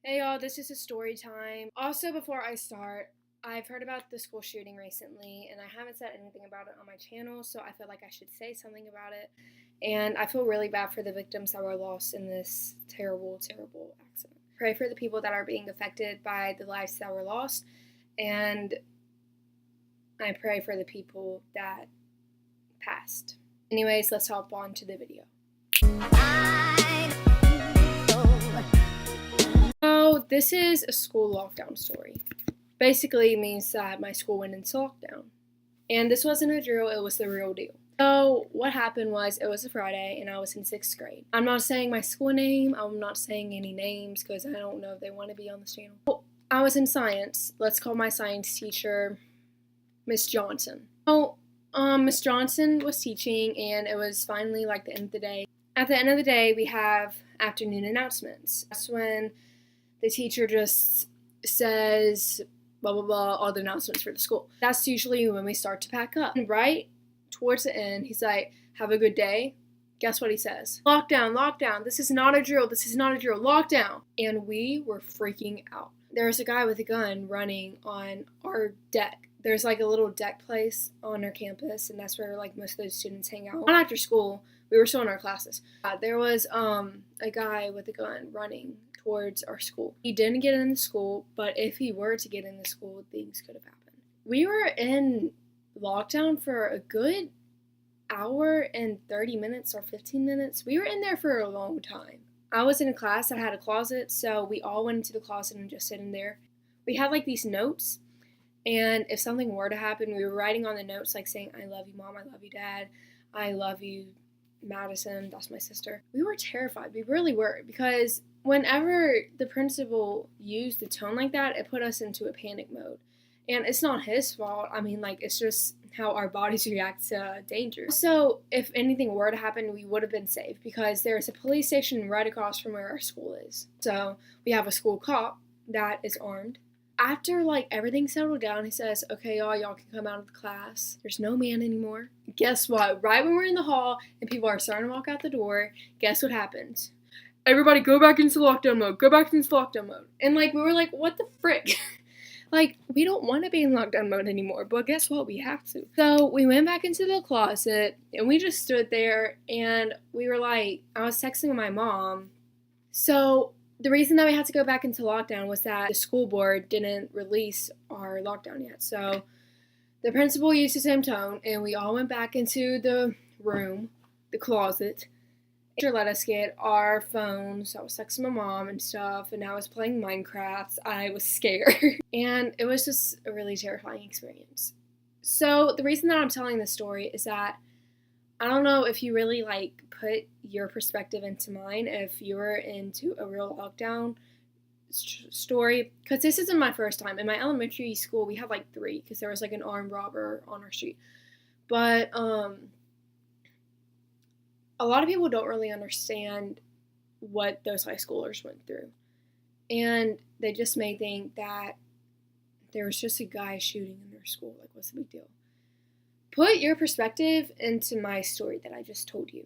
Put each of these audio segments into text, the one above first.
Hey y'all, this is a story time. Also, before I start, I've heard about the school shooting recently, and I haven't said anything about it on my channel, so I feel like I should say something about it. And I feel really bad for the victims that were lost in this terrible, terrible accident. Pray for the people that are being affected by the lives that were lost, and I pray for the people that passed. Anyways, let's hop on to the video. So, this is a school lockdown story. Basically means that my school went into lockdown. And this wasn't a drill, it was the real deal. So what happened was it was a Friday and I was in 6th grade. I'm not saying my school name, I'm not saying any names because I don't know if they want to be on this channel. I was in science. Let's call my science teacher Miss Johnson. So Miss Johnson was teaching and it was finally like the end of the day. At the end of the day we have afternoon announcements. That's when the teacher just says blah blah blah, all the announcements for the school. That's usually when we start to pack up. And right towards the end, he's like, have a good day. Guess what he says? Lockdown, lockdown. This is not a drill. This is not a drill. Lockdown. And we were freaking out. There was a guy with a gun running on our deck. There's like a little deck place on our campus, and that's where like most of the students hang out. Not after school. We were still in our classes. There was a guy with a gun running towards our school. He didn't get in the school, but if he were to get in the school, things could have happened. We were in lockdown for a good hour and 30 minutes or 15 minutes. We were in there for a long time. I was in a class that had a closet, so we all went into the closet and just sitting there. We had like these notes, and if something were to happen, we were writing on the notes like saying, I love you, Mom, I love you, Dad, I love you, Madison, that's my sister. We were terrified. We really were, because whenever the principal used the tone like that, it put us into a panic mode. And it's not his fault. I mean, like, it's just how our bodies react to danger. So, if anything were to happen, we would have been safe because there's a police station right across from where our school is. So, we have a school cop that is armed. After like everything settled down, he says, okay, y'all can come out of the class. There's no man anymore. Guess what? Right when we're in the hall and people are starting to walk out the door, guess what happens? Everybody go back into lockdown mode. Go back into lockdown mode. And like we were like, what the frick? Like, we don't want to be in lockdown mode anymore, but guess what? We have to. So we went back into the closet and we just stood there and we were like, I was texting my mom. So the reason that we had to go back into lockdown was that the school board didn't release our lockdown yet. So the principal used the same tone, and we all went back into the room, the closet. Teacher let us get our phones. I was texting my mom and stuff, and I was playing Minecraft. I was scared. And it was just a really terrifying experience. So the reason that I'm telling this story is that I don't know if you really like put your perspective into mine if you're into a real lockdown story, because this isn't my first time. In my elementary school we had like 3 because there was like an armed robber on our street. But a lot of people don't really understand what those high schoolers went through, and they just may think that there was just a guy shooting in their school. Like, what's the big deal? Put your perspective into my story that I just told you.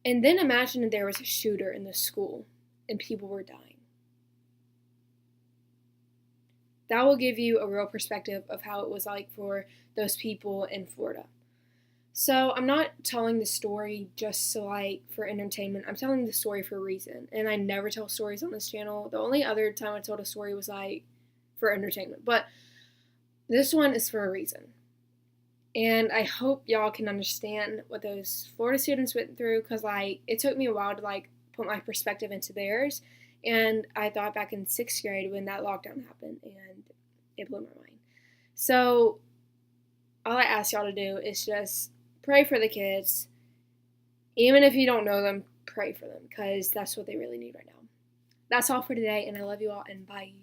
And then imagine if there was a shooter in the school and people were dying. That will give you a real perspective of how it was like for those people in Florida. So I'm not telling the story just so like for entertainment. I'm telling the story for a reason. And I never tell stories on this channel. The only other time I told a story was like for entertainment. But this one is for a reason. And I hope y'all can understand what those Florida students went through, because like it took me a while to like put my perspective into theirs. And I thought back in 6th grade when that lockdown happened, and it blew my mind. So all I ask y'all to do is just pray for the kids. Even if you don't know them, pray for them, because that's what they really need right now. That's all for today, and I love you all, and bye.